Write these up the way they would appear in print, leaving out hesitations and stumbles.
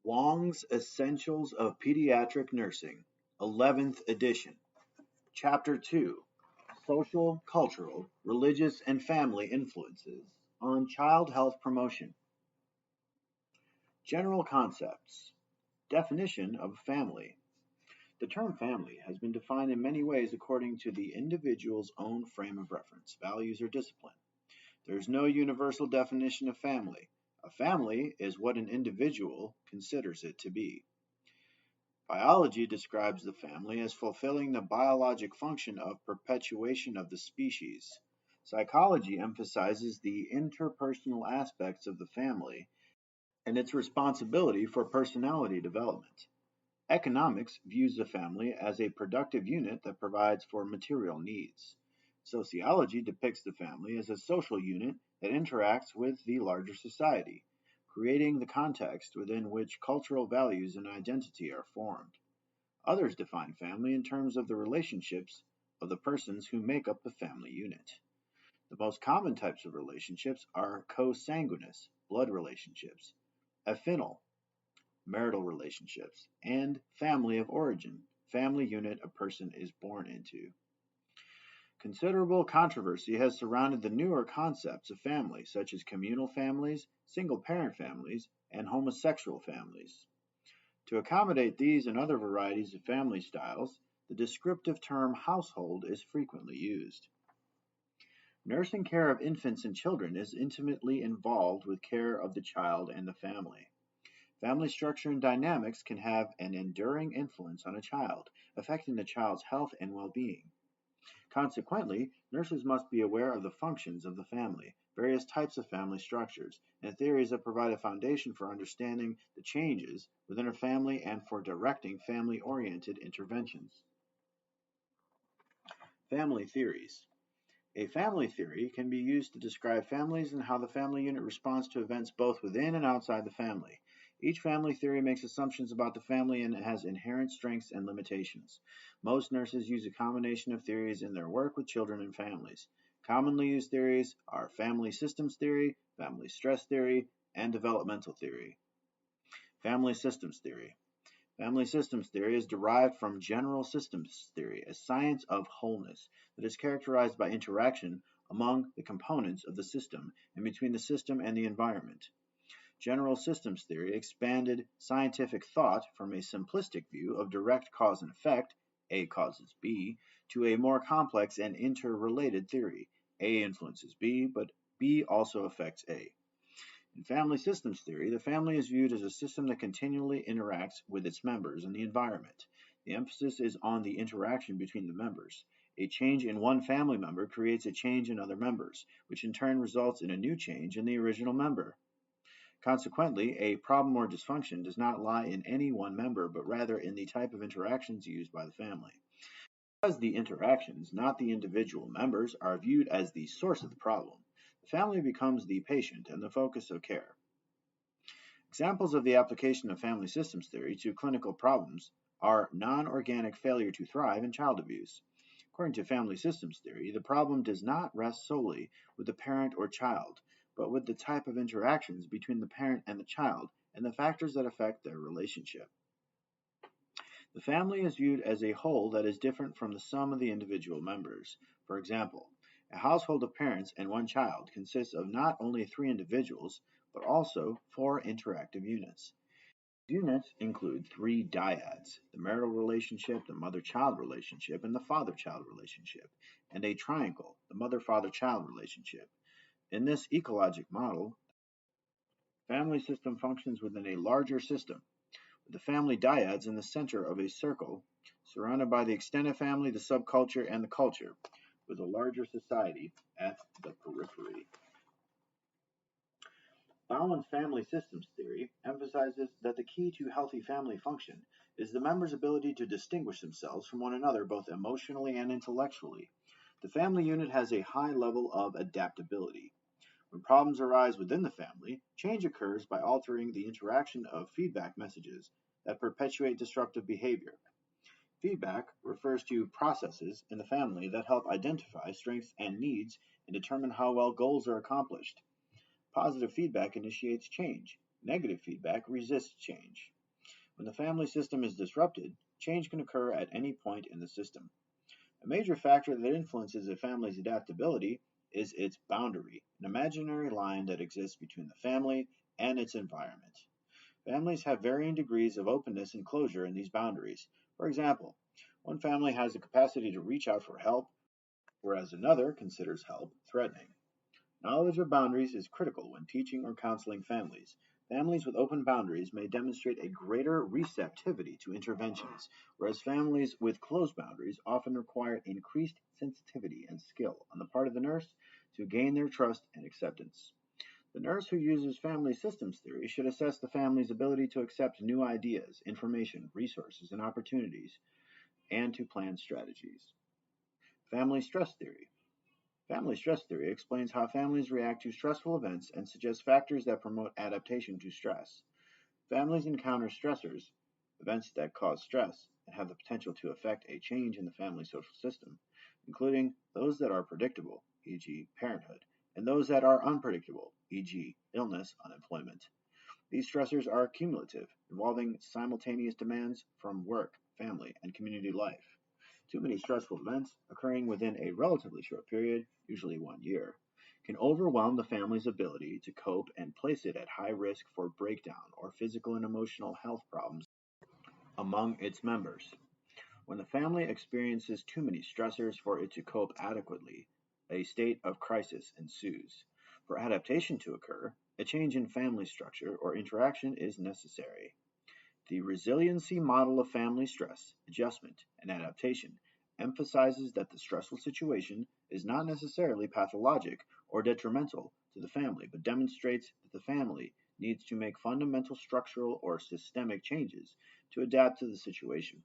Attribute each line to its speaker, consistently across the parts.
Speaker 1: Wong's Essentials of Pediatric Nursing, 11th edition, Chapter 2, Social, Cultural, Religious, and Family Influences on Child Health Promotion. General Concepts. Definition of family. The term family has been defined in many ways according to the individual's own frame of reference, values, or discipline. There is no universal definition of family. A family is what an individual considers it to be. Biology describes the family as fulfilling the biologic function of perpetuation of the species. Psychology emphasizes the interpersonal aspects of the family and its responsibility for personality development. Economics views the family as a productive unit that provides for material needs. Sociology depicts the family as a social unit that interacts with the larger society, creating the context within which cultural values and identity are formed. Others define family in terms of the relationships of the persons who make up the family unit. The most common types of relationships are consanguineous, blood relationships, affinal, marital relationships, and family of origin, family unit a person is born into. Considerable controversy has surrounded the newer concepts of family, such as communal families, single-parent families, and homosexual families. To accommodate these and other varieties of family styles, the descriptive term household is frequently used. Nursing care of infants and children is intimately involved with care of the child and the family. Family structure and dynamics can have an enduring influence on a child, affecting the child's health and well-being. Consequently, nurses must be aware of the functions of the family, various types of family structures, and theories that provide a foundation for understanding the changes within a family and for directing family-oriented interventions. Family theories. A family theory can be used to describe families and how the family unit responds to events both within and outside the family. Each family theory makes assumptions about the family and has inherent strengths and limitations. Most nurses use a combination of theories in their work with children and families. Commonly used theories are family systems theory, family stress theory, and developmental theory. Family systems theory. Family systems theory is derived from general systems theory, a science of wholeness that is characterized by interaction among the components of the system and between the system and the environment. General systems theory expanded scientific thought from a simplistic view of direct cause and effect, A causes B, to a more complex and interrelated theory. A influences B, but B also affects A. In family systems theory, the family is viewed as a system that continually interacts with its members and the environment. The emphasis is on the interaction between the members. A change in one family member creates a change in other members, which in turn results in a new change in the original member. Consequently, a problem or dysfunction does not lie in any one member, but rather in the type of interactions used by the family. Because the interactions, not the individual members, are viewed as the source of the problem, the family becomes the patient and the focus of care. Examples of the application of family systems theory to clinical problems are non-organic failure to thrive and child abuse. According to family systems theory, the problem does not rest solely with the parent or child, but with the type of interactions between the parent and the child and the factors that affect their relationship. The family is viewed as a whole that is different from the sum of the individual members. For example, a household of parents and one child consists of not only 3 individuals, but also 4 interactive units. Units include 3 dyads, the marital relationship, the mother-child relationship, and the father-child relationship, and a triangle, the mother-father-child relationship. In this ecologic model, the family system functions within a larger system, with the family dyads in the center of a circle, surrounded by the extended family, the subculture, and the culture, with a larger society at the periphery. Bowen's family systems theory emphasizes that the key to healthy family function is the members' ability to distinguish themselves from one another both emotionally and intellectually. The family unit has a high level of adaptability. When problems arise within the family, change occurs by altering the interaction of feedback messages that perpetuate disruptive behavior. Feedback refers to processes in the family that help identify strengths and needs and determine how well goals are accomplished. Positive feedback initiates change. Negative feedback resists change. When the family system is disrupted, change can occur at any point in the system. A major factor that influences a family's adaptability is its boundary, an imaginary line that exists between the family and its environment. Families have varying degrees of openness and closure in these boundaries. For example, one family has the capacity to reach out for help, whereas another considers help threatening. Knowledge of boundaries is critical when teaching or counseling families. Families with open boundaries may demonstrate a greater receptivity to interventions, whereas families with closed boundaries often require increased sensitivity and skill on the part of the nurse to gain their trust and acceptance. The nurse who uses family systems theory should assess the family's ability to accept new ideas, information, resources, and opportunities, and to plan strategies. Family stress theory. Family stress theory explains how families react to stressful events and suggests factors that promote adaptation to stress. Families encounter stressors, events that cause stress, and have the potential to affect a change in the family social system, including those that are predictable, e.g., parenthood, and those that are unpredictable, e.g., illness, unemployment. These stressors are cumulative, involving simultaneous demands from work, family, and community life. Too many stressful events, occurring within a relatively short period, usually 1 year, can overwhelm the family's ability to cope and place it at high risk for breakdown or physical and emotional health problems among its members. When the family experiences too many stressors for it to cope adequately, a state of crisis ensues. For adaptation to occur, a change in family structure or interaction is necessary. The resiliency model of family stress, adjustment, and adaptation emphasizes that the stressful situation is not necessarily pathologic or detrimental to the family, but demonstrates that the family needs to make fundamental structural or systemic changes to adapt to the situation.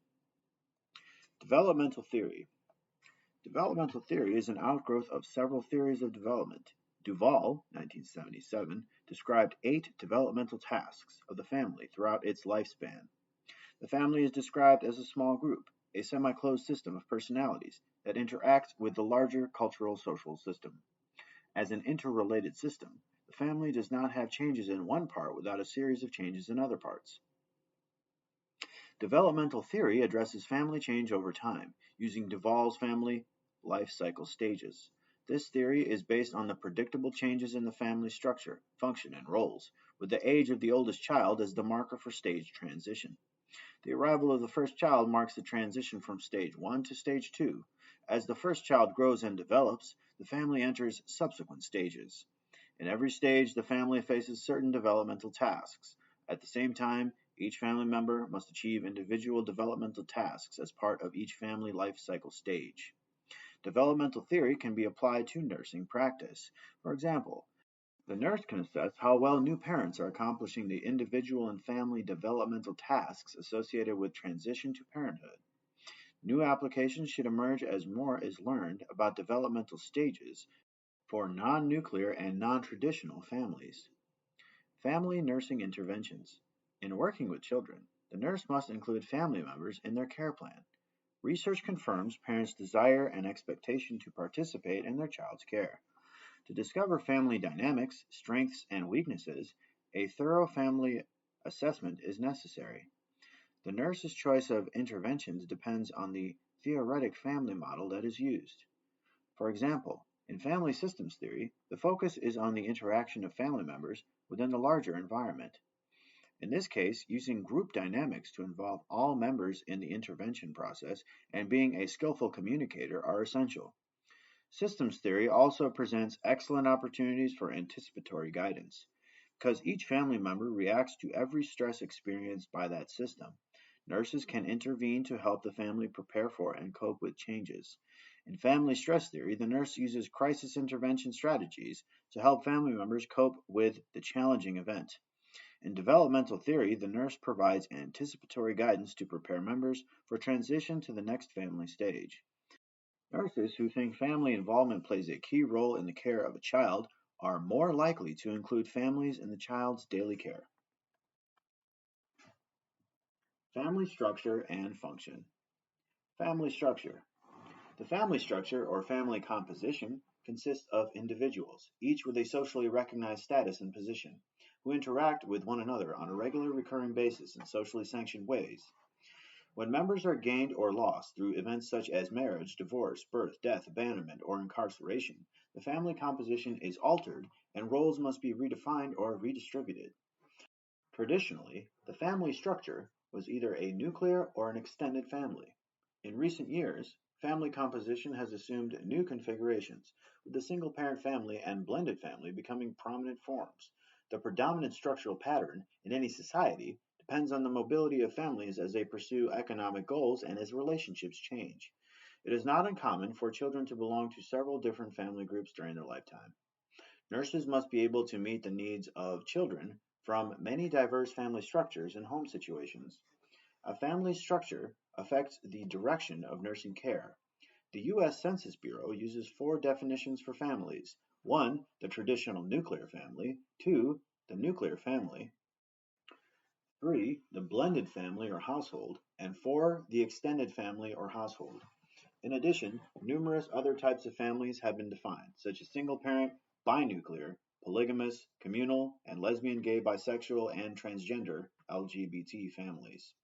Speaker 1: Developmental theory. Developmental theory is an outgrowth of several theories of development. Duval, 1977, described 8 developmental tasks of the family throughout its lifespan. The family is described as a small group, a semi-closed system of personalities that interacts with the larger cultural social system. As an interrelated system, the family does not have changes in one part without a series of changes in other parts. Developmental theory addresses family change over time, using Duval's family life cycle stages. This theory is based on the predictable changes in the family structure, function, and roles, with the age of the oldest child as the marker for stage transition. The arrival of the first child marks the transition from stage 1 to stage 2. As the first child grows and develops, the family enters subsequent stages. In every stage, the family faces certain developmental tasks. At the same time, each family member must achieve individual developmental tasks as part of each family life cycle stage. Developmental theory can be applied to nursing practice. For example, the nurse can assess how well new parents are accomplishing the individual and family developmental tasks associated with transition to parenthood. New applications should emerge as more is learned about developmental stages for non-nuclear and non-traditional families. Family nursing interventions. In working with children, the nurse must include family members in their care plan. Research confirms parents' desire and expectation to participate in their child's care. To discover family dynamics, strengths, and weaknesses, a thorough family assessment is necessary. The nurse's choice of interventions depends on the theoretic family model that is used. For example, in family systems theory, the focus is on the interaction of family members within the larger environment. In this case, using group dynamics to involve all members in the intervention process and being a skillful communicator are essential. Systems theory also presents excellent opportunities for anticipatory guidance. Because each family member reacts to every stress experienced by that system, nurses can intervene to help the family prepare for and cope with changes. In family stress theory, the nurse uses crisis intervention strategies to help family members cope with the challenging event. In developmental theory, the nurse provides anticipatory guidance to prepare members for transition to the next family stage. Nurses who think family involvement plays a key role in the care of a child are more likely to include families in the child's daily care. Family structure and function. Family structure. The family structure or family composition consists of individuals, each with a socially recognized status and position. who interact with one another on a regular recurring basis in socially sanctioned ways. When members are gained or lost through events such as marriage, divorce, birth, death, abandonment, or incarceration, the family composition is altered and roles must be redefined or redistributed. Traditionally, the family structure was either a nuclear or an extended family. In recent years, family composition has assumed new configurations, with the single parent family and blended family becoming prominent forms. The predominant structural pattern in any society depends on the mobility of families as they pursue economic goals and as relationships change. It is not uncommon for children to belong to several different family groups during their lifetime. Nurses must be able to meet the needs of children from many diverse family structures and home situations. A family structure affects the direction of nursing care. The U.S. Census Bureau uses four definitions for families: 1. The traditional nuclear family; 2. The nuclear family; 3. The blended family or household; and 4. The extended family or household. In addition, numerous other types of families have been defined, such as single parent, binuclear, polygamous, communal, and lesbian, gay, bisexual, and transgender LGBT families.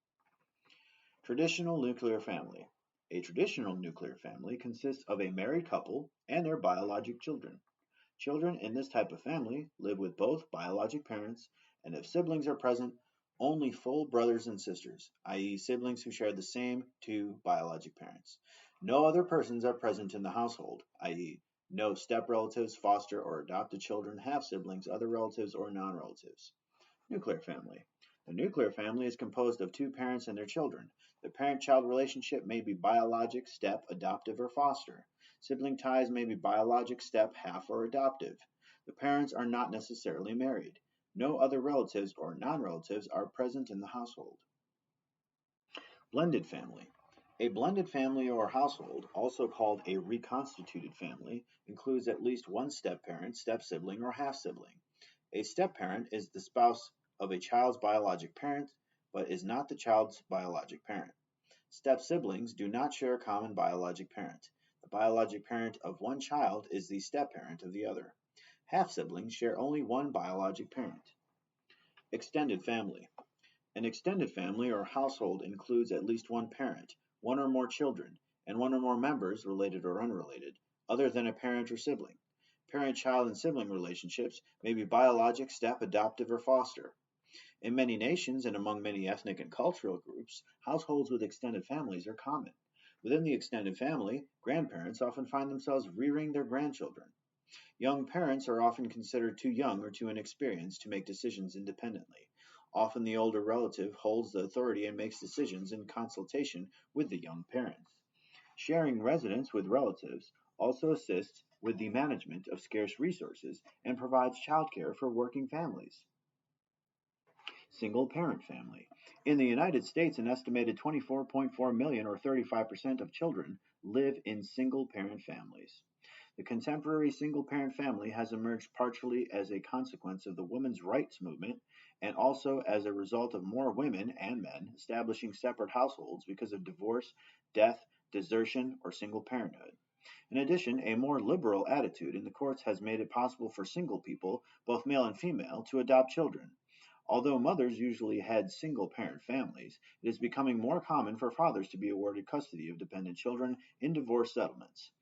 Speaker 1: Traditional nuclear family. A traditional nuclear family consists of a married couple and their biologic children. Children in this type of family live with both biologic parents, and if siblings are present, only full brothers and sisters, i.e., siblings who share the same two biologic parents. No other persons are present in the household, i.e., no step relatives, foster or adopted children, half siblings, other relatives, or non relatives. Nuclear family. The nuclear family is composed of two parents and their children. The parent child relationship may be biologic, step, adoptive, or foster. Sibling ties may be biologic, step, half, or adoptive. The parents are not necessarily married. No other relatives or non relatives are present in the household. Blended family. A blended family or household, also called a reconstituted family, includes at least one step parent, step sibling, or half sibling. A step parent is the spouse of a child's biologic parent, but is not the child's biologic parent. Step siblings do not share a common biologic parent. The biologic parent of one child is the step parent of the other. Half siblings share only one biologic parent. Extended family. An extended family or household includes at least one parent, one or more children, and one or more members, related or unrelated, other than a parent or sibling. Parent-child and sibling relationships may be biologic, step, adoptive, or foster. In many nations and among many ethnic and cultural groups, households with extended families are common. Within the extended family, grandparents often find themselves rearing their grandchildren. Young parents are often considered too young or too inexperienced to make decisions independently. Often the older relative holds the authority and makes decisions in consultation with the young parents. Sharing residence with relatives also assists with the management of scarce resources and provides childcare for working families. Single parent family. In the United States, an estimated 24.4 million, or 35% of children, live in single parent families. The contemporary single parent family has emerged partially as a consequence of the women's rights movement and also as a result of more women and men establishing separate households because of divorce, death, desertion, or single parenthood. In addition, a more liberal attitude in the courts has made it possible for single people, both male and female, to adopt children. Although mothers usually head single parent families, it is becoming more common for fathers to be awarded custody of dependent children in divorce settlements.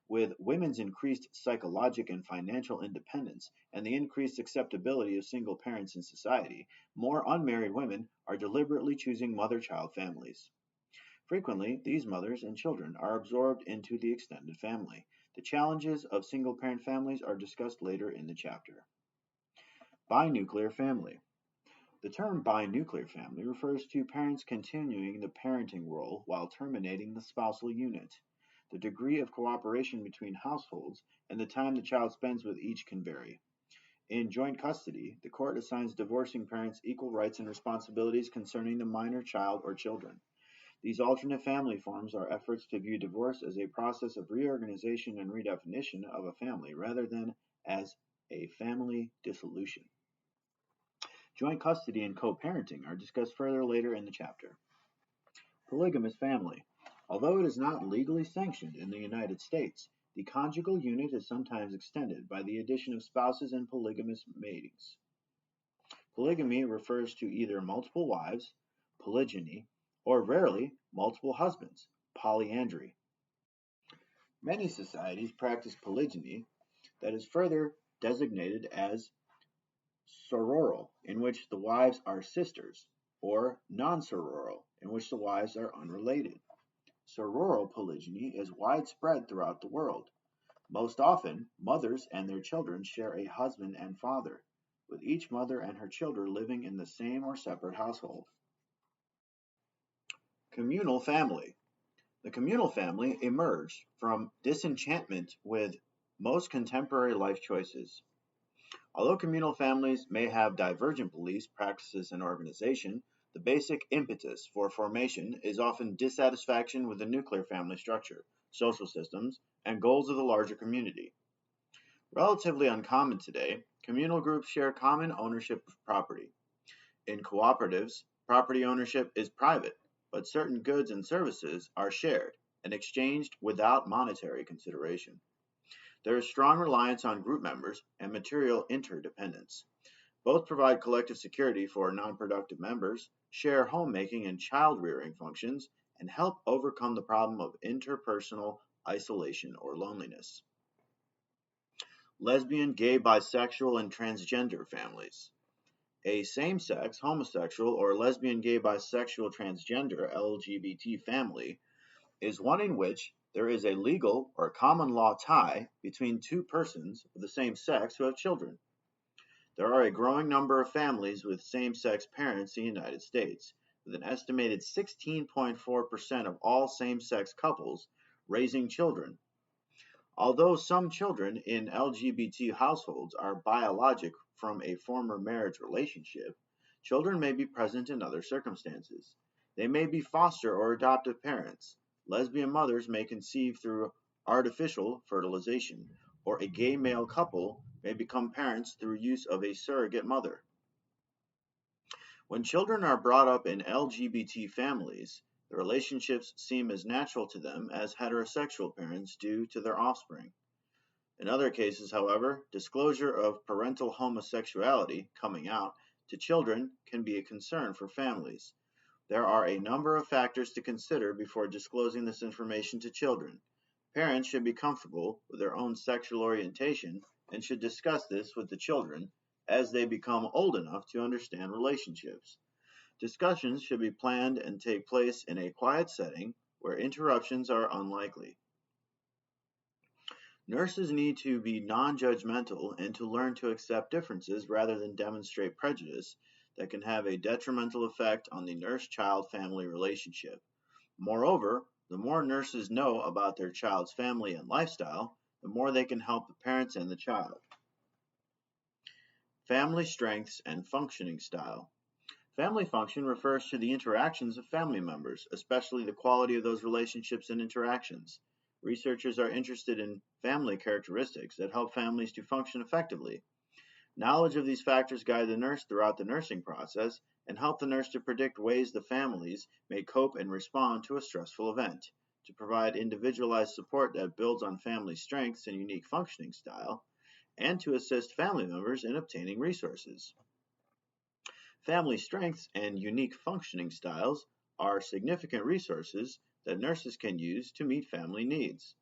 Speaker 1: With women's increased psychological and financial independence and the increased acceptability of single parents in society, more unmarried women are deliberately choosing mother-child families. Frequently, these mothers and children are absorbed into the extended family. The challenges of single parent families are discussed later in the chapter. Binuclear family. The term binuclear family refers to parents continuing the parenting role while terminating the spousal unit. The degree of cooperation between households and the time the child spends with each can vary. In joint custody, the court assigns divorcing parents equal rights and responsibilities concerning the minor child or children. These alternate family forms are efforts to view divorce as a process of reorganization and redefinition of a family rather than as a family dissolution. Joint custody and co-parenting are discussed further later in the chapter. Polygamous family. Although it is not legally sanctioned in the United States, the conjugal unit is sometimes extended by the addition of spouses in polygamous matings. Polygamy refers to either multiple wives, polygyny, or rarely multiple husbands, polyandry. Many societies practice polygyny that is further designated as sororal, in which the wives are sisters, or non-sororal, in which the wives are unrelated. Sororal polygyny is widespread throughout the world. Most often, mothers and their children share a husband and father, with each mother and her children living in the same or separate household. Communal family. The communal family emerged from disenchantment with most contemporary life choices. Although communal families may have divergent beliefs, practices, and organization, the basic impetus for formation is often dissatisfaction with the nuclear family structure, social systems, and goals of the larger community. Relatively uncommon today, communal groups share common ownership of property. In cooperatives, property ownership is private, but certain goods and services are shared and exchanged without monetary consideration. There is strong reliance on group members and material interdependence. Both provide collective security for non-productive members, share homemaking and child-rearing functions, and help overcome the problem of interpersonal isolation or loneliness. Lesbian, gay, bisexual, and transgender families. A same-sex, homosexual, or lesbian, gay, bisexual, transgender LGBT family is one in which there is a legal or common law tie between two persons of the same sex who have children. There are a growing number of families with same-sex parents in the United States, with an estimated 16.4% of all same-sex couples raising children. Although some children in LGBT households are biologic from a former marriage relationship, children may be present in other circumstances. They may be foster or adoptive parents. Lesbian mothers may conceive through artificial fertilization, or a gay male couple may become parents through use of a surrogate mother. When children are brought up in LGBT families, the relationships seem as natural to them as heterosexual parents do to their offspring. In other cases, however, disclosure of parental homosexuality coming out to children can be a concern for families. There are a number of factors to consider before disclosing this information to children. Parents should be comfortable with their own sexual orientation and should discuss this with the children as they become old enough to understand relationships. Discussions should be planned and take place in a quiet setting where interruptions are unlikely. Nurses need to be non-judgmental and to learn to accept differences rather than demonstrate prejudice that can have a detrimental effect on the nurse-child family relationship. Moreover, the more nurses know about their child's family and lifestyle, the more they can help the parents and the child. Family strengths and functioning style. Family function refers to the interactions of family members, especially the quality of those relationships and interactions. Researchers are interested in family characteristics that help families to function effectively. Knowledge of these factors guide the nurse throughout the nursing process and help the nurse to predict ways the families may cope and respond to a stressful event, to provide individualized support that builds on family strengths and unique functioning style, and to assist family members in obtaining resources. Family strengths and unique functioning styles are significant resources that nurses can use to meet family needs.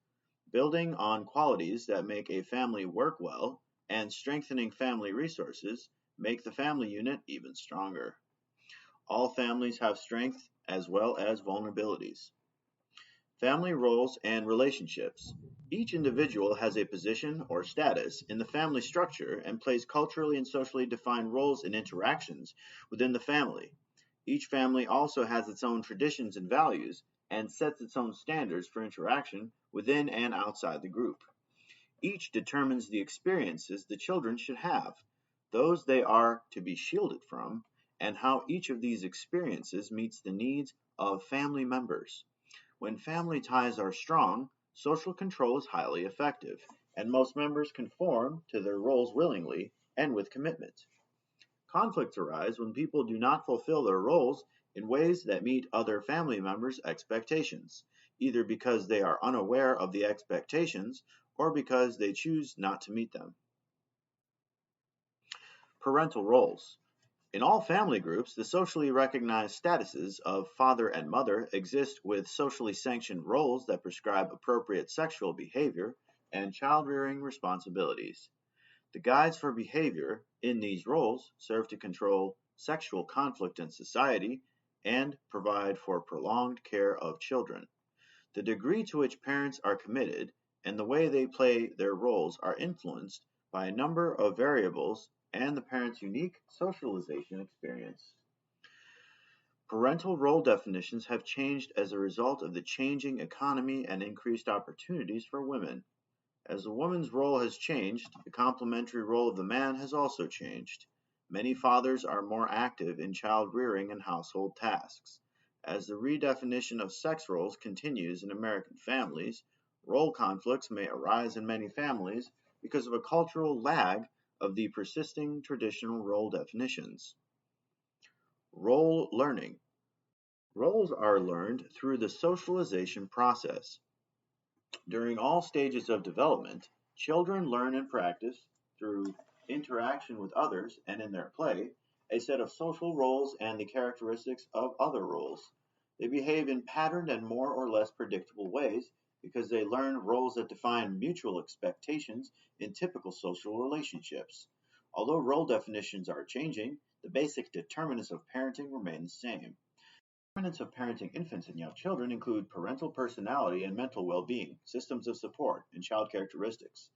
Speaker 1: Building on qualities that make a family work well and strengthening family resources make the family unit even stronger. All families have strengths as well as vulnerabilities. Family roles and relationships. Each individual has a position or status in the family structure and plays culturally and socially defined roles and interactions within the family. Each family also has its own traditions and values and sets its own standards for interaction within and outside the group. Each determines the experiences the children should have, those they are to be shielded from, and how each of these experiences meets the needs of family members. When family ties are strong, social control is highly effective, and most members conform to their roles willingly and with commitment. Conflicts arise when people do not fulfill their roles in ways that meet other family members' expectations, either because they are unaware of the expectations or because they choose not to meet them. Parental roles. In all family groups, the socially recognized statuses of father and mother exist with socially sanctioned roles that prescribe appropriate sexual behavior and child rearing responsibilities. The guides for behavior in these roles serve to control sexual conflict in society and provide for prolonged care of children. The degree to which parents are committed and the way they play their roles are influenced by a number of variables and the parent's unique socialization experience. Parental role definitions have changed as a result of the changing economy and increased opportunities for women. As the woman's role has changed, the complementary role of the man has also changed. Many fathers are more active in child rearing and household tasks. As the redefinition of sex roles continues in American families, role conflicts may arise in many families because of a cultural lag of the persisting traditional role definitions. Role learning. Roles are learned through the socialization process. During all stages of development, children learn and practice, through interaction with others and in their play, a set of social roles and the characteristics of other roles. They behave in patterned and more or less predictable ways because they learn roles that define mutual expectations in typical social relationships. Although role definitions are changing, the basic determinants of parenting remain the same. Determinants of parenting infants and young children include parental personality and mental well-being, systems of support, and child characteristics.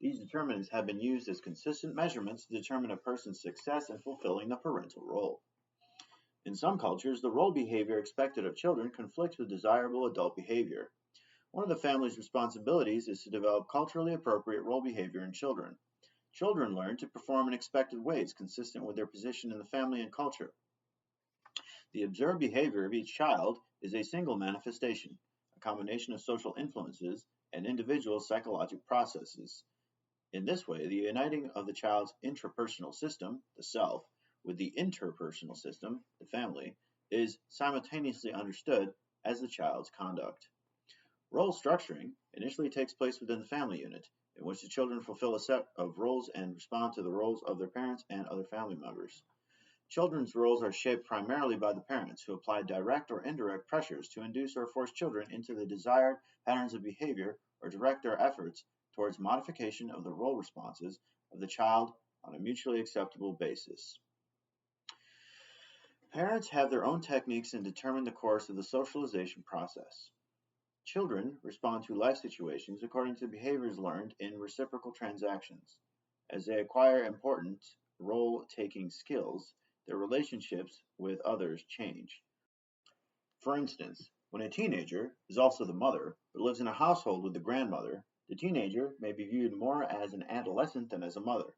Speaker 1: These determinants have been used as consistent measurements to determine a person's success in fulfilling the parental role. In some cultures, the role behavior expected of children conflicts with desirable adult behavior. One of the family's responsibilities is to develop culturally appropriate role behavior in children. Children learn to perform in expected ways consistent with their position in the family and culture. The observed behavior of each child is a single manifestation, a combination of social influences and individual psychological processes. In this way, the uniting of the child's intrapersonal system, the self, with the interpersonal system, the family, is simultaneously understood as the child's conduct. Role structuring initially takes place within the family unit, in which the children fulfill a set of roles and respond to the roles of their parents and other family members. Children's roles are shaped primarily by the parents, who apply direct or indirect pressures to induce or force children into the desired patterns of behavior or direct their efforts towards modification of the role responses of the child on a mutually acceptable basis. Parents have their own techniques and determine the course of the socialization process. Children respond to life situations according to behaviors learned in reciprocal transactions. As they acquire important role-taking skills, their relationships with others change. For instance, when a teenager is also the mother, but lives in a household with the grandmother, the teenager may be viewed more as an adolescent than as a mother.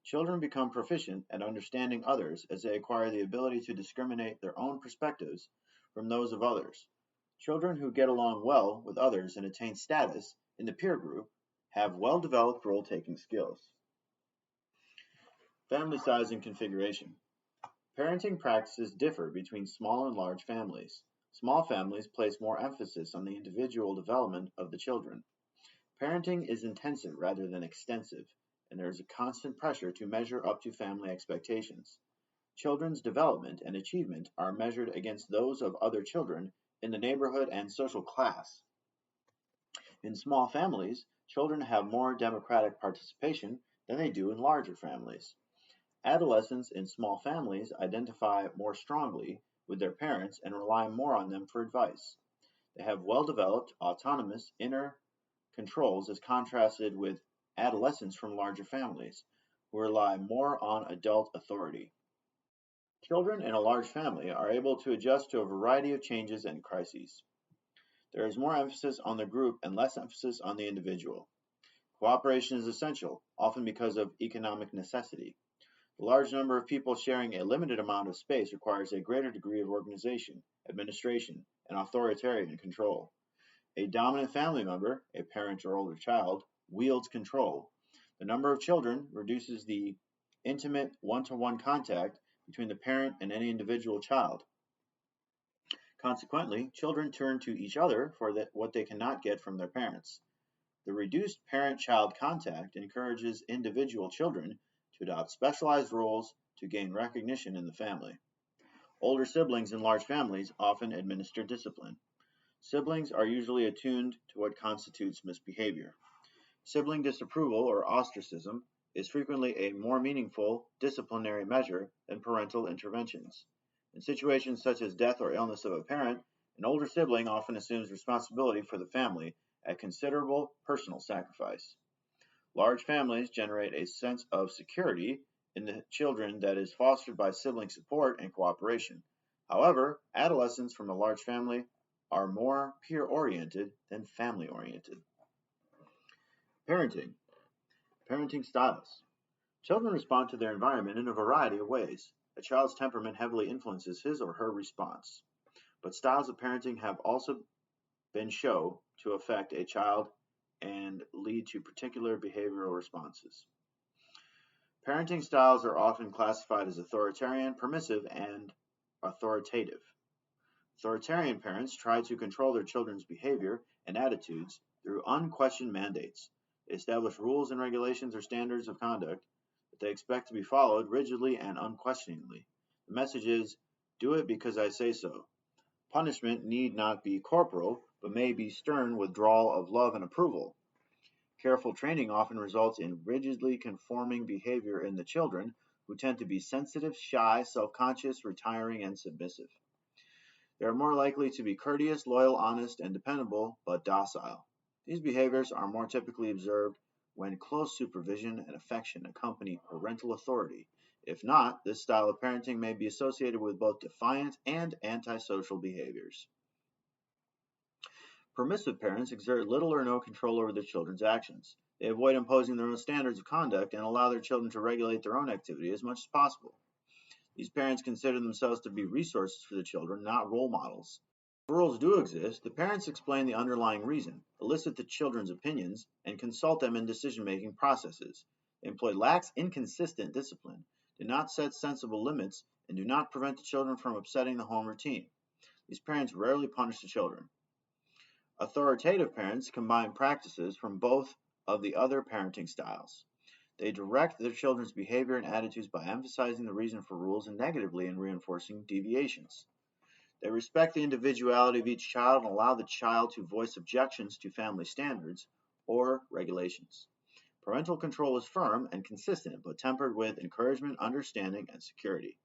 Speaker 1: Children become proficient at understanding others as they acquire the ability to discriminate their own perspectives from those of others. Children who get along well with others and attain status in the peer group have well-developed role-taking skills. Family size and configuration. Parenting practices differ between small and large families. Small families place more emphasis on the individual development of the children. Parenting is intensive rather than extensive, and there is a constant pressure to measure up to family expectations. Children's development and achievement are measured against those of other children in the neighborhood and social class. In small families, children have more democratic participation than they do in larger families. Adolescents in small families identify more strongly with their parents and rely more on them for advice. They have well-developed, autonomous inner controls as contrasted with adolescents from larger families, who rely more on adult authority. Children in a large family are able to adjust to a variety of changes and crises. There is more emphasis on the group and less emphasis on the individual. Cooperation is essential, often because of economic necessity. The large number of people sharing a limited amount of space requires a greater degree of organization, administration, and authoritarian control. A dominant family member, a parent or older child, wields control. The number of children reduces the intimate one-to-one contact between the parent and any individual child. Consequently, children turn to each other for what they cannot get from their parents. The reduced parent-child contact encourages individual children to adopt specialized roles to gain recognition in the family. Older siblings in large families often administer discipline. Siblings are usually attuned to what constitutes misbehavior. Sibling disapproval or ostracism is frequently a more meaningful disciplinary measure than parental interventions. In situations such as death or illness of a parent, an older sibling often assumes responsibility for the family at considerable personal sacrifice. Large families generate a sense of security in the children that is fostered by sibling support and cooperation. However, adolescents from a large family are more peer-oriented than family-oriented. Parenting. Parenting styles. Children respond to their environment in a variety of ways. A child's temperament heavily influences his or her response. But styles of parenting have also been shown to affect a child and lead to particular behavioral responses. Parenting styles are often classified as authoritarian, permissive, and authoritative. Authoritarian parents try to control their children's behavior and attitudes through unquestioned mandates. They establish rules and regulations or standards of conduct that they expect to be followed rigidly and unquestioningly. The message is, do it because I say so. Punishment need not be corporal, but may be stern withdrawal of love and approval. Careful training often results in rigidly conforming behavior in the children, who tend to be sensitive, shy, self-conscious, retiring, and submissive. They are more likely to be courteous, loyal, honest, and dependable, but docile. These behaviors are more typically observed when close supervision and affection accompany parental authority. If not, this style of parenting may be associated with both defiant and antisocial behaviors. Permissive parents exert little or no control over their children's actions. They avoid imposing their own standards of conduct and allow their children to regulate their own activity as much as possible. These parents consider themselves to be resources for the children, not role models. If rules do exist, the parents explain the underlying reason, elicit the children's opinions, and consult them in decision-making processes. They employ lax, inconsistent discipline, do not set sensible limits, and do not prevent the children from upsetting the home routine. These parents rarely punish the children. Authoritative parents combine practices from both of the other parenting styles. They direct their children's behavior and attitudes by emphasizing the reason for rules and negatively in reinforcing deviations. They respect the individuality of each child and allow the child to voice objections to family standards or regulations. Parental control is firm and consistent, but tempered with encouragement, understanding, and security.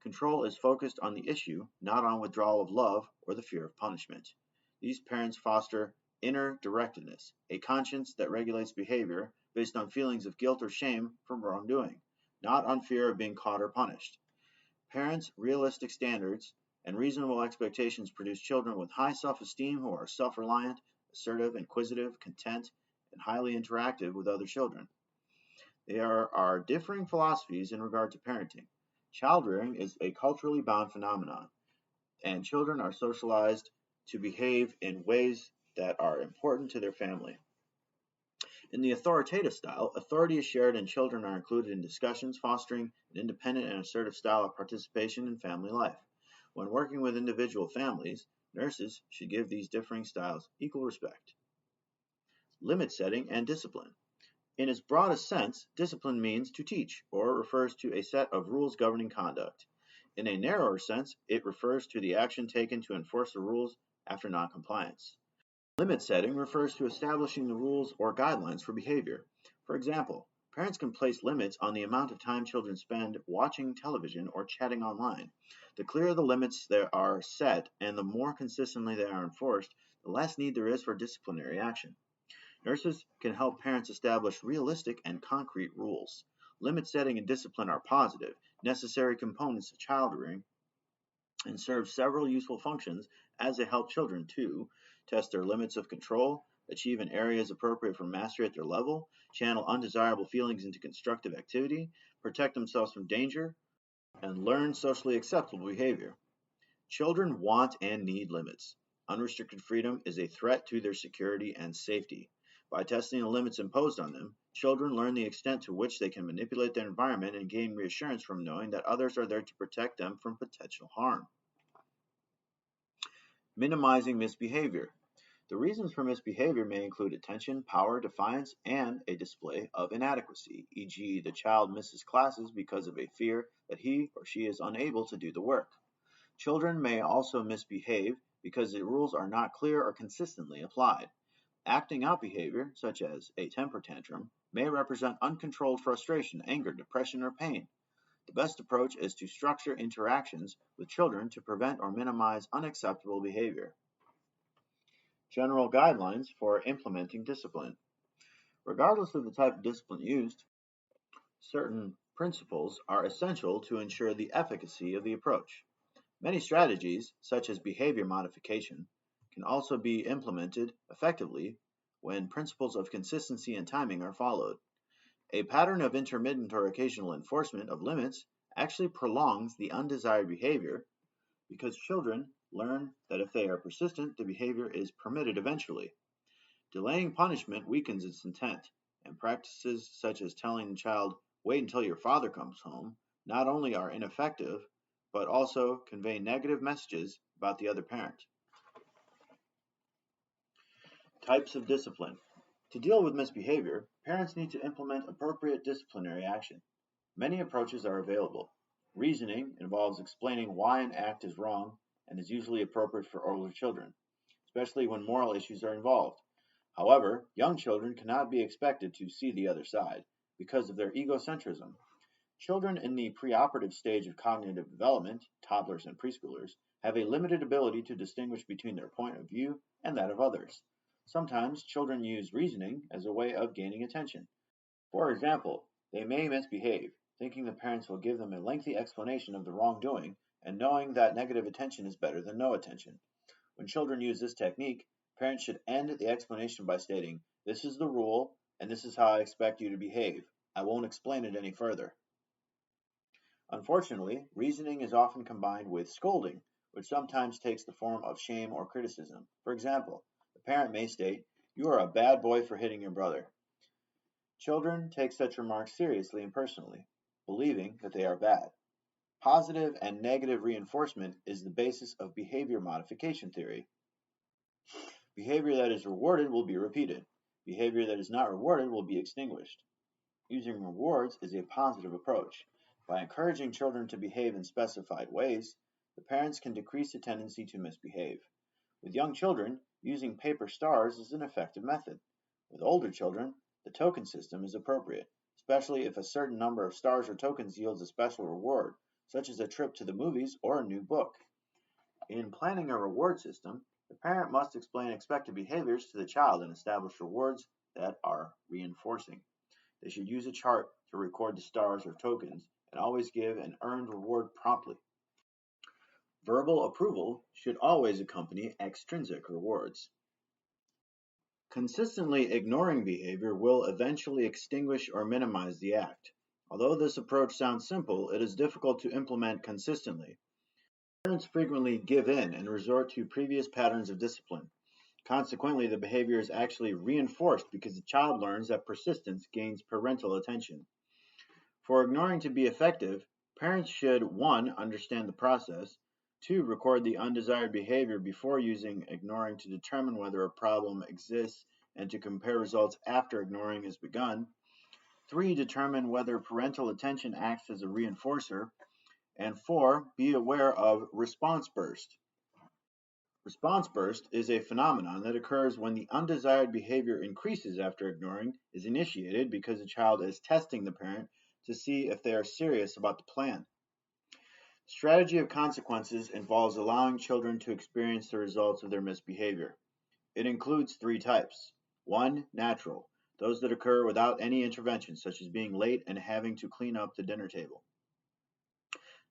Speaker 1: Control is focused on the issue, not on withdrawal of love or the fear of punishment. These parents foster inner directedness, a conscience that regulates behavior based on feelings of guilt or shame from wrongdoing, not on fear of being caught or punished. Parents' realistic standards and reasonable expectations produce children with high self-esteem who are self-reliant, assertive, inquisitive, content, and highly interactive with other children. There are differing philosophies in regard to parenting. Child rearing is a culturally bound phenomenon, and children are socialized to behave in ways that are important to their family. In the authoritative style, authority is shared and children are included in discussions, fostering an independent and assertive style of participation in family life. When working with individual families, nurses should give these differing styles equal respect. Limit setting and discipline. In its broadest sense, discipline means to teach, or refers to a set of rules governing conduct. In a narrower sense, it refers to the action taken to enforce the rules after noncompliance. Limit setting refers to establishing the rules or guidelines for behavior. For example, parents can place limits on the amount of time children spend watching television or chatting online. The clearer the limits that are set and the more consistently they are enforced, the less need there is for disciplinary action. Nurses can help parents establish realistic and concrete rules. Limit setting and discipline are positive, necessary components of child rearing and serve several useful functions as they help children to test their limits of control, achieve in areas appropriate for mastery at their level, channel undesirable feelings into constructive activity, protect themselves from danger, and learn socially acceptable behavior. Children want and need limits. Unrestricted freedom is a threat to their security and safety. By testing the limits imposed on them, children learn the extent to which they can manipulate their environment and gain reassurance from knowing that others are there to protect them from potential harm. Minimizing misbehavior. The reasons for misbehavior may include attention, power, defiance, and a display of inadequacy, e.g., the child misses classes because of a fear that he or she is unable to do the work. Children may also misbehave because the rules are not clear or consistently applied. Acting out behavior, such as a temper tantrum, may represent uncontrolled frustration, anger, depression, or pain. The best approach is to structure interactions with children to prevent or minimize unacceptable behavior. General guidelines for implementing discipline. Regardless of the type of discipline used, certain principles are essential to ensure the efficacy of the approach. Many strategies, such as behavior modification, can also be implemented effectively when principles of consistency and timing are followed. A pattern of intermittent or occasional enforcement of limits actually prolongs the undesired behavior because children learn that if they are persistent, the behavior is permitted eventually. Delaying punishment weakens its intent, and practices such as telling the child, "wait until your father comes home," not only are ineffective, but also convey negative messages about the other parent. Types of discipline. To deal with misbehavior, parents need to implement appropriate disciplinary action. Many approaches are available. Reasoning involves explaining why an act is wrong and is usually appropriate for older children, especially when moral issues are involved. However, young children cannot be expected to see the other side because of their egocentrism. Children in the preoperative stage of cognitive development, toddlers and preschoolers, have a limited ability to distinguish between their point of view and that of others. Sometimes children use reasoning as a way of gaining attention. For example, they may misbehave, thinking the parents will give them a lengthy explanation of the wrongdoing and knowing that negative attention is better than no attention. When children use this technique, parents should end the explanation by stating, "This is the rule, and this is how I expect you to behave. I won't explain it any further." Unfortunately, reasoning is often combined with scolding, which sometimes takes the form of shame or criticism. For example, the parent may state, "You are a bad boy for hitting your brother." Children take such remarks seriously and personally, believing that they are bad. Positive and negative reinforcement is the basis of behavior modification theory. Behavior that is rewarded will be repeated. Behavior that is not rewarded will be extinguished. Using rewards is a positive approach. By encouraging children to behave in specified ways, the parents can decrease the tendency to misbehave. With young children, using paper stars is an effective method. With older children, the token system is appropriate, especially if a certain number of stars or tokens yields a special reward, such as a trip to the movies or a new book. In planning a reward system, the parent must explain expected behaviors to the child and establish rewards that are reinforcing. They should use a chart to record the stars or tokens and always give an earned reward promptly. Verbal approval should always accompany extrinsic rewards. Consistently ignoring behavior will eventually extinguish or minimize the act. Although this approach sounds simple, it is difficult to implement consistently. Parents frequently give in and resort to previous patterns of discipline. Consequently, the behavior is actually reinforced because the child learns that persistence gains parental attention. For ignoring to be effective, parents should 1. Understand the process, 2. Record the undesired behavior before using ignoring to determine whether a problem exists and to compare results after ignoring has begun, 3. Determine whether parental attention acts as a reinforcer, and 4. Be aware of response burst. Response burst is a phenomenon that occurs when the undesired behavior increases after ignoring is initiated because the child is testing the parent to see if they are serious about the plan. Strategy of consequences involves allowing children to experience the results of their misbehavior. It includes 3 types. 1. Natural, those that occur without any intervention, such as being late and having to clean up the dinner table.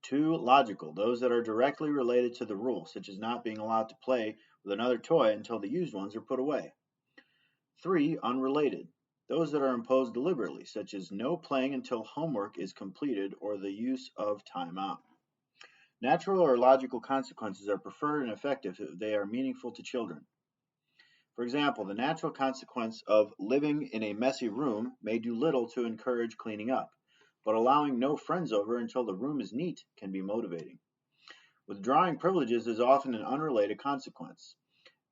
Speaker 1: 2. Logical, those that are directly related to the rule, such as not being allowed to play with another toy until the used ones are put away. 3. Unrelated, those that are imposed deliberately, such as no playing until homework is completed or the use of time out. Natural or logical consequences are preferred and effective if they are meaningful to children. For example, the natural consequence of living in a messy room may do little to encourage cleaning up, but allowing no friends over until the room is neat can be motivating. Withdrawing privileges is often an unrelated consequence.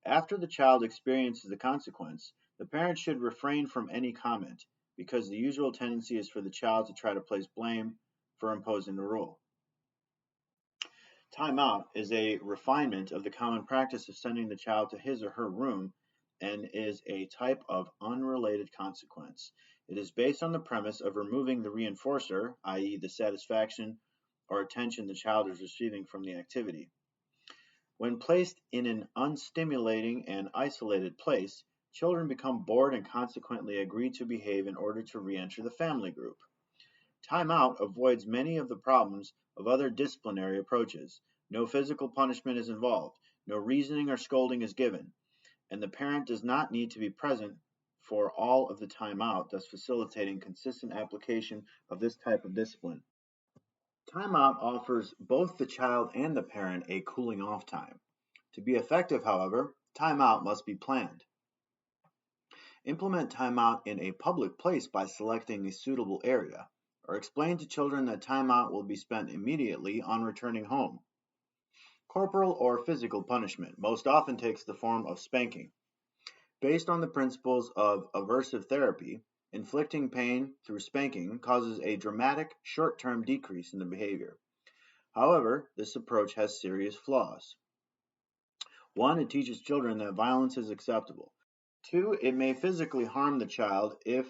Speaker 1: After the child experiences the consequence, the parent should refrain from any comment, because the usual tendency is for the child to try to place blame for imposing the rule. Timeout is a refinement of the common practice of sending the child to his or her room and is a type of unrelated consequence. It is based on the premise of removing the reinforcer, i.e., the satisfaction or attention the child is receiving from the activity. When placed in an unstimulating and isolated place, children become bored and consequently agree to behave in order to re-enter the family group. Timeout avoids many of the problems of other disciplinary approaches. No physical punishment is involved, no reasoning or scolding is given, and the parent does not need to be present for all of the timeout, thus facilitating consistent application of this type of discipline. Timeout offers both the child and the parent a cooling off time. To be effective, however, timeout must be planned. Implement timeout in a public place by selecting a suitable area, or explain to children that timeout will be spent immediately on returning home. Corporal or physical punishment most often takes the form of spanking. Based on the principles of aversive therapy, inflicting pain through spanking causes a dramatic short-term decrease in the behavior. However, this approach has serious flaws. 1. It teaches children that violence is acceptable. 2. It may physically harm the child if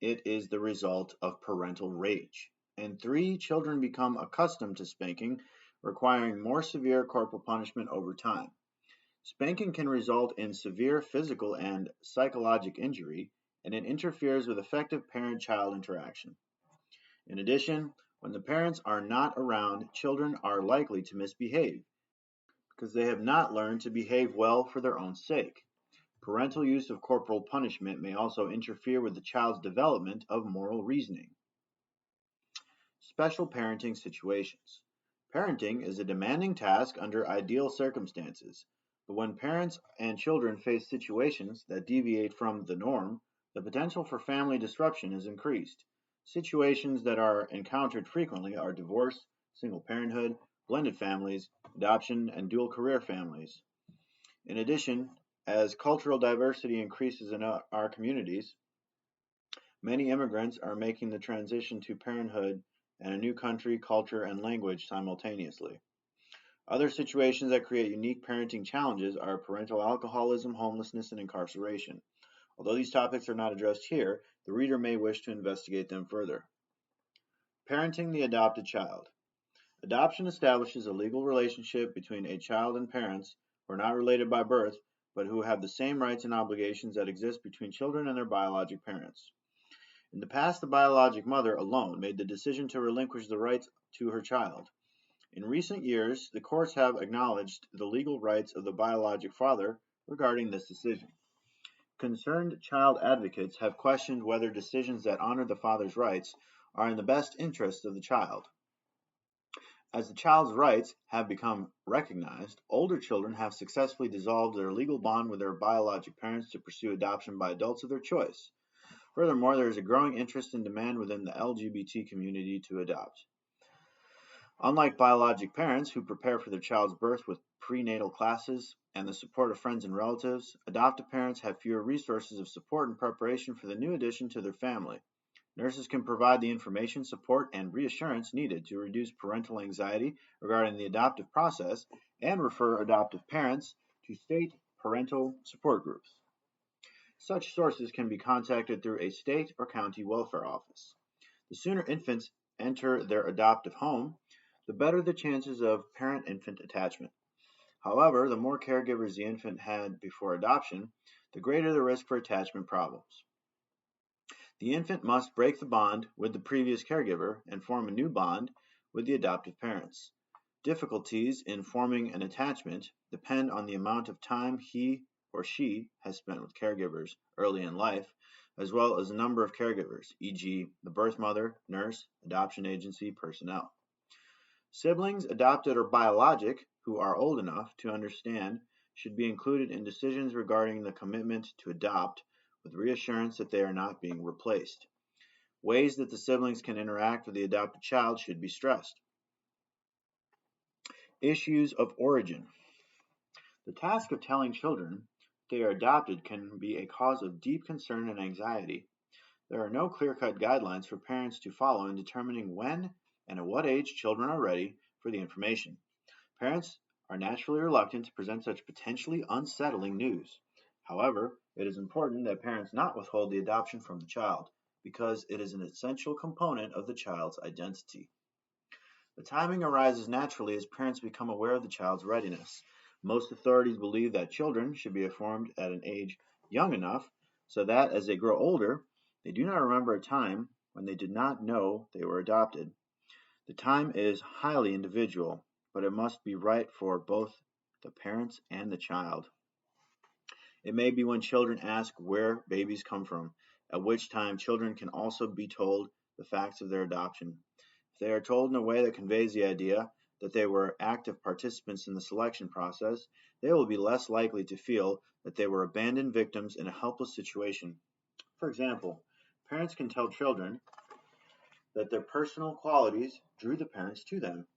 Speaker 1: it is the result of parental rage. And 3. Children become accustomed to spanking, requiring more severe corporal punishment over time. Spanking can result in severe physical and psychological injury, and it interferes with effective parent-child interaction. In addition, when the parents are not around, children are likely to misbehave, because they have not learned to behave well for their own sake. Parental use of corporal punishment may also interfere with the child's development of moral reasoning. Special parenting situations. Parenting is a demanding task under ideal circumstances, but when parents and children face situations that deviate from the norm, the potential for family disruption is increased. Situations that are encountered frequently are divorce, single parenthood, blended families, adoption, and dual career families. In addition, as cultural diversity increases in our communities, many immigrants are making the transition to parenthood and a new country, culture, and language simultaneously. Other situations that create unique parenting challenges are parental alcoholism, homelessness, and incarceration. Although these topics are not addressed here, the reader may wish to investigate them further. Parenting the adopted child. Adoption establishes a legal relationship between a child and parents who are not related by birth, but who have the same rights and obligations that exist between children and their biologic parents. In the past, the biologic mother alone made the decision to relinquish the rights to her child. In recent years, the courts have acknowledged the legal rights of the biologic father regarding this decision. Concerned child advocates have questioned whether decisions that honor the father's rights are in the best interest of the child. As the child's rights have become recognized, older children have successfully dissolved their legal bond with their biologic parents to pursue adoption by adults of their choice. Furthermore, there is a growing interest and demand within the LGBT community to adopt. Unlike biologic parents who prepare for their child's birth with prenatal classes and the support of friends and relatives, adoptive parents have fewer resources of support and preparation for the new addition to their family. Nurses can provide the information, support, and reassurance needed to reduce parental anxiety regarding the adoptive process and refer adoptive parents to state parental support groups. Such sources can be contacted through a state or county welfare office. The sooner infants enter their adoptive home, the better the chances of parent-infant attachment. However, the more caregivers the infant had before adoption, the greater the risk for attachment problems. The infant must break the bond with the previous caregiver and form a new bond with the adoptive parents. Difficulties in forming an attachment depend on the amount of time he or she has spent with caregivers early in life, as well as the number of caregivers, e.g., the birth mother, nurse, adoption agency, personnel. Siblings, adopted or biologic, who are old enough to understand should be included in decisions regarding the commitment to adopt, with reassurance that they are not being replaced. Ways that the siblings can interact with the adopted child should be stressed. Issues of origin. The task of telling children they are adopted can be a cause of deep concern and anxiety. There are no clear-cut guidelines for parents to follow in determining when and at what age children are ready for the information. Parents are naturally reluctant to present such potentially unsettling news. However, it is important that parents not withhold the adoption from the child, because it is an essential component of the child's identity. The timing arises naturally as parents become aware of the child's readiness. Most authorities believe that children should be informed at an age young enough so that as they grow older, they do not remember a time when they did not know they were adopted. The time is highly individual, but it must be right for both the parents and the child. It may be when children ask where babies come from, at which time children can also be told the facts of their adoption. If they are told in a way that conveys the idea that they were active participants in the selection process, they will be less likely to feel that they were abandoned victims in a helpless situation. For example, parents can tell children that their personal qualities drew the parents to them.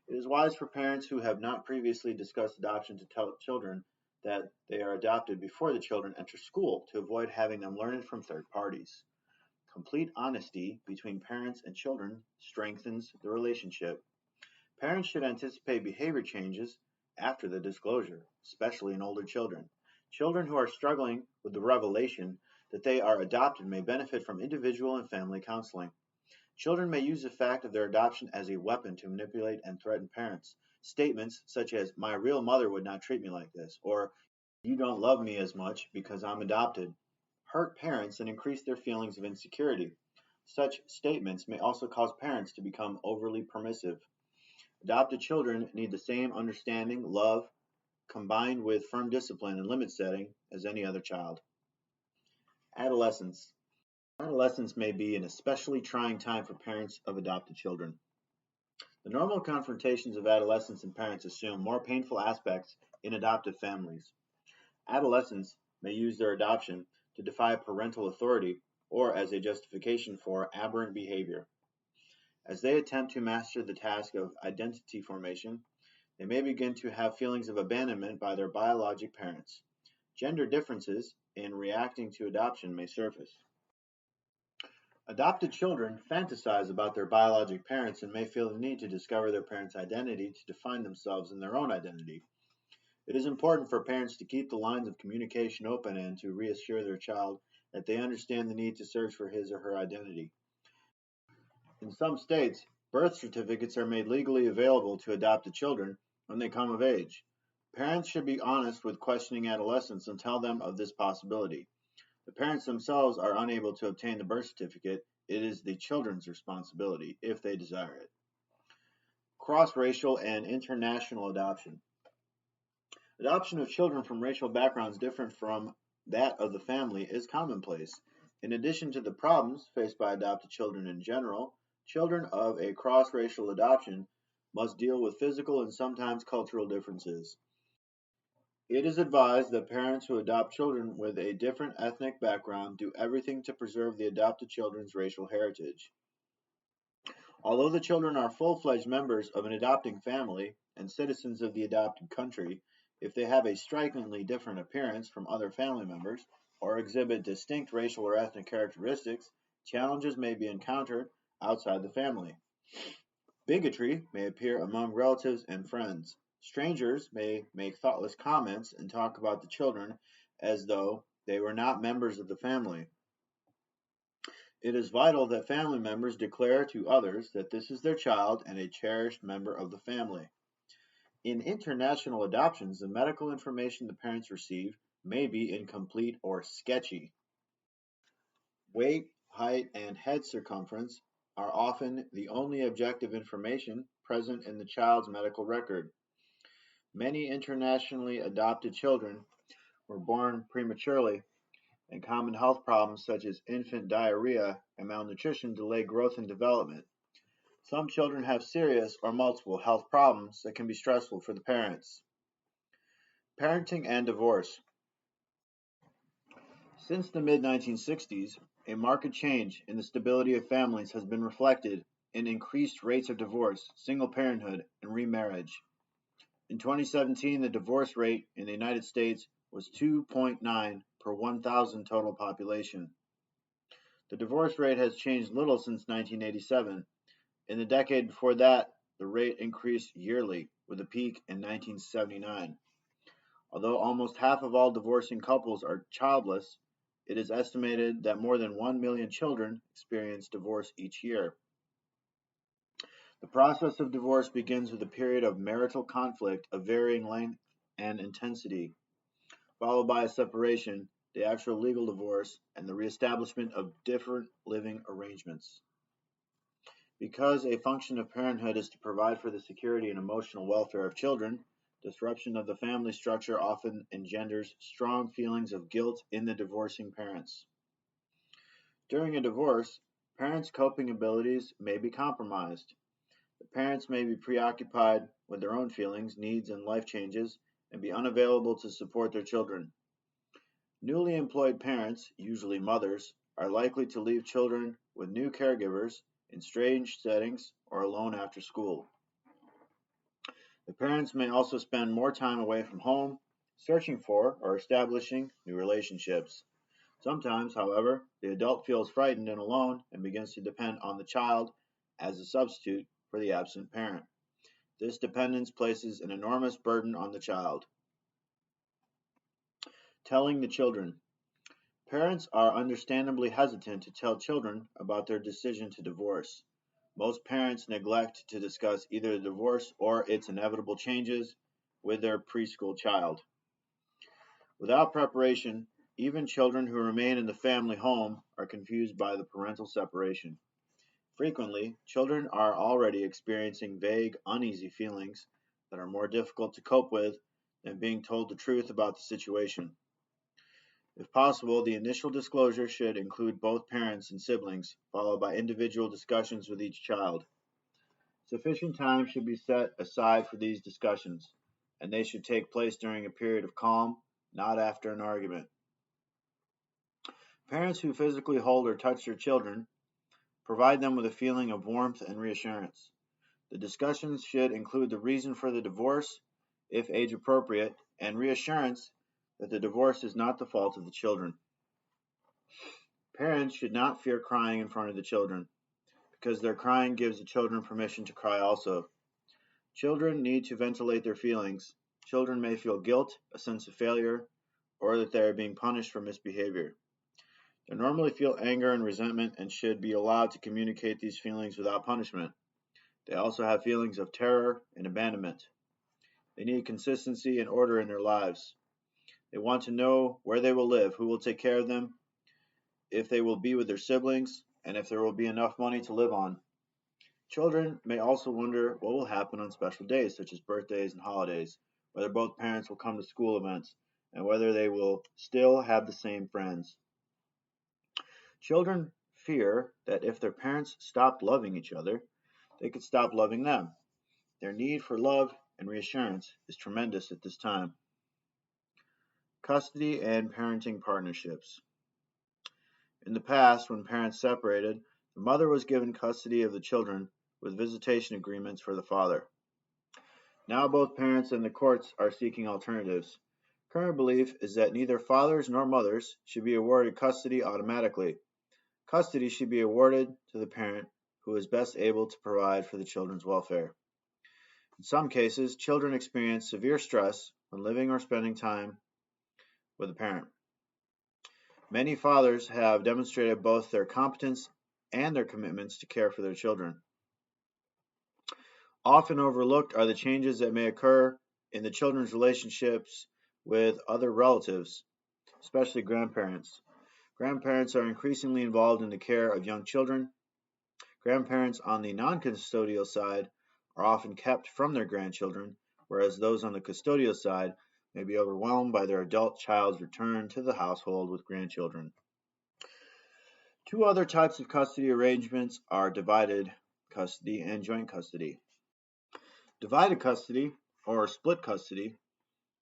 Speaker 1: It is wise for parents who have not previously discussed adoption to tell children that they are adopted before the children enter school to avoid having them learn it from third parties. Complete honesty between parents and children strengthens the relationship. Parents should anticipate behavior changes after the disclosure, especially in older children. Children who are struggling with the revelation that they are adopted may benefit from individual and family counseling. Children may use the fact of their adoption as a weapon to manipulate and threaten parents. Statements such as, "My real mother would not treat me like this," or "You don't love me as much because I'm adopted," hurt parents and increase their feelings of insecurity. Such statements may also cause parents to become overly permissive. Adopted children need the same understanding, love, combined with firm discipline and limit setting as any other child. Adolescence. Adolescence may be an especially trying time for parents of adopted children. The normal confrontations of adolescents and parents assume more painful aspects in adoptive families. Adolescents may use their adoption to defy parental authority or as a justification for aberrant behavior. As they attempt to master the task of identity formation, they may begin to have feelings of abandonment by their biologic parents. Gender differences in reacting to adoption may surface. Adopted children fantasize about their biologic parents and may feel the need to discover their parents' identity to define themselves in their own identity. It is important for parents to keep the lines of communication open and to reassure their child that they understand the need to search for his or her identity. In some states, birth certificates are made legally available to adopted children when they come of age. Parents should be honest with questioning adolescents and tell them of this possibility. The parents themselves are unable to obtain the birth certificate. It is the children's responsibility, if they desire it. Cross-racial and international adoption. Adoption of children from racial backgrounds different from that of the family is commonplace. In addition to the problems faced by adopted children in general, children of a cross-racial adoption must deal with physical and sometimes cultural differences. It is advised that parents who adopt children with a different ethnic background do everything to preserve the adopted children's racial heritage. Although the children are full-fledged members of an adopting family and citizens of the adopted country, if they have a strikingly different appearance from other family members or exhibit distinct racial or ethnic characteristics, challenges may be encountered outside the family. Bigotry may appear among relatives and friends. Strangers may make thoughtless comments and talk about the children as though they were not members of the family. It is vital that family members declare to others that this is their child and a cherished member of the family. In international adoptions, the medical information the parents receive may be incomplete or sketchy. Weight, height, and head circumference are often the only objective information present in the child's medical record. Many internationally adopted children were born prematurely, and common health problems such as infant diarrhea and malnutrition delay growth and development. Some children have serious or multiple health problems that can be stressful for the parents. Parenting and divorce. Since the mid-1960s, a marked change in the stability of families has been reflected in increased rates of divorce, single parenthood, and remarriage. In 2017, the divorce rate in the United States was 2.9 per 1,000 total population. The divorce rate has changed little since 1987. In the decade before that, the rate increased yearly, with a peak in 1979. Although almost half of all divorcing couples are childless, it is estimated that more than 1 million children experience divorce each year. The process of divorce begins with a period of marital conflict of varying length and intensity, followed by a separation, the actual legal divorce, and the reestablishment of different living arrangements. Because a function of parenthood is to provide for the security and emotional welfare of children, disruption of the family structure often engenders strong feelings of guilt in the divorcing parents. During a divorce, parents' coping abilities may be compromised. The parents may be preoccupied with their own feelings, needs, and life changes, and be unavailable to support their children. Newly employed parents, usually mothers, are likely to leave children with new caregivers in strange settings or alone after school. The parents may also spend more time away from home, searching for or establishing new relationships. Sometimes, however, the adult feels frightened and alone and begins to depend on the child as a substitute for the absent parent. This dependence places an enormous burden on the child. Telling the children. Parents are understandably hesitant to tell children about their decision to divorce. Most parents neglect to discuss either the divorce or its inevitable changes with their preschool child. Without preparation, even children who remain in the family home are confused by the parental separation. Frequently, children are already experiencing vague, uneasy feelings that are more difficult to cope with than being told the truth about the situation. If possible, the initial disclosure should include both parents and siblings, followed by individual discussions with each child. Sufficient time should be set aside for these discussions, and they should take place during a period of calm, not after an argument. Parents who physically hold or touch their children provide them with a feeling of warmth and reassurance. The discussions should include the reason for the divorce, if age appropriate, and reassurance that the divorce is not the fault of the children. Parents should not fear crying in front of the children, because their crying gives the children permission to cry also. Children need to ventilate their feelings. Children may feel guilt, a sense of failure, or that they are being punished for misbehavior. They normally feel anger and resentment and should be allowed to communicate these feelings without punishment. They also have feelings of terror and abandonment. They need consistency and order in their lives. They want to know where they will live, who will take care of them, if they will be with their siblings, and if there will be enough money to live on. Children may also wonder what will happen on special days, such as birthdays and holidays, whether both parents will come to school events, and whether they will still have the same friends. Children fear that if their parents stopped loving each other, they could stop loving them. Their need for love and reassurance is tremendous at this time. Custody and parenting partnerships. In the past, when parents separated, the mother was given custody of the children with visitation agreements for the father. Now both parents and the courts are seeking alternatives. Current belief is that neither fathers nor mothers should be awarded custody automatically. Custody should be awarded to the parent who is best able to provide for the children's welfare. In some cases, children experience severe stress when living or spending time with a parent. Many fathers have demonstrated both their competence and their commitments to care for their children. Often overlooked are the changes that may occur in the children's relationships with other relatives, especially grandparents. Grandparents are increasingly involved in the care of young children. Grandparents on the non-custodial side are often kept from their grandchildren, whereas those on the custodial side may be overwhelmed by their adult child's return to the household with grandchildren. Two other types of custody arrangements are divided custody and joint custody. Divided custody, or split custody,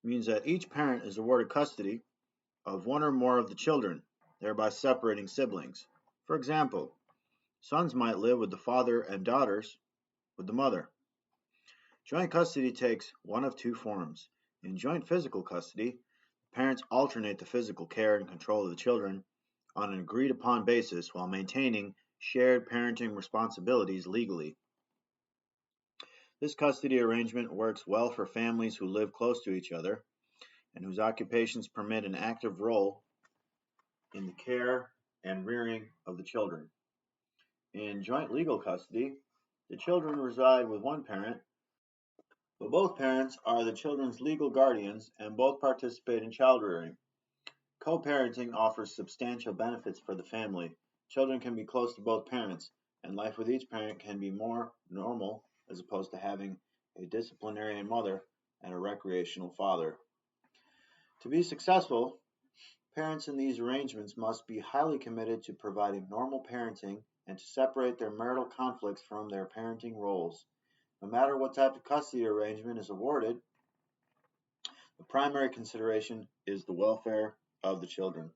Speaker 1: means that each parent is awarded custody of one or more of the children, thereby separating siblings. For example, sons might live with the father and daughters with the mother. Joint custody takes one of two forms. In joint physical custody, Parents alternate the physical care and control of the children on an agreed upon basis while maintaining shared parenting responsibilities legally. This custody arrangement works well for families who live close to each other and whose occupations permit an active role in the care and rearing of the children. In joint legal custody, the children reside with one parent, but both parents are the children's legal guardians and both participate in child rearing. Co-parenting offers substantial benefits for the family. Children can be close to both parents, and life with each parent can be more normal as opposed to having a disciplinarian mother and a recreational father. To be successful, parents in these arrangements must be highly committed to providing normal parenting and to separate their marital conflicts from their parenting roles. No matter what type of custody arrangement is awarded, the primary consideration is the welfare of the children.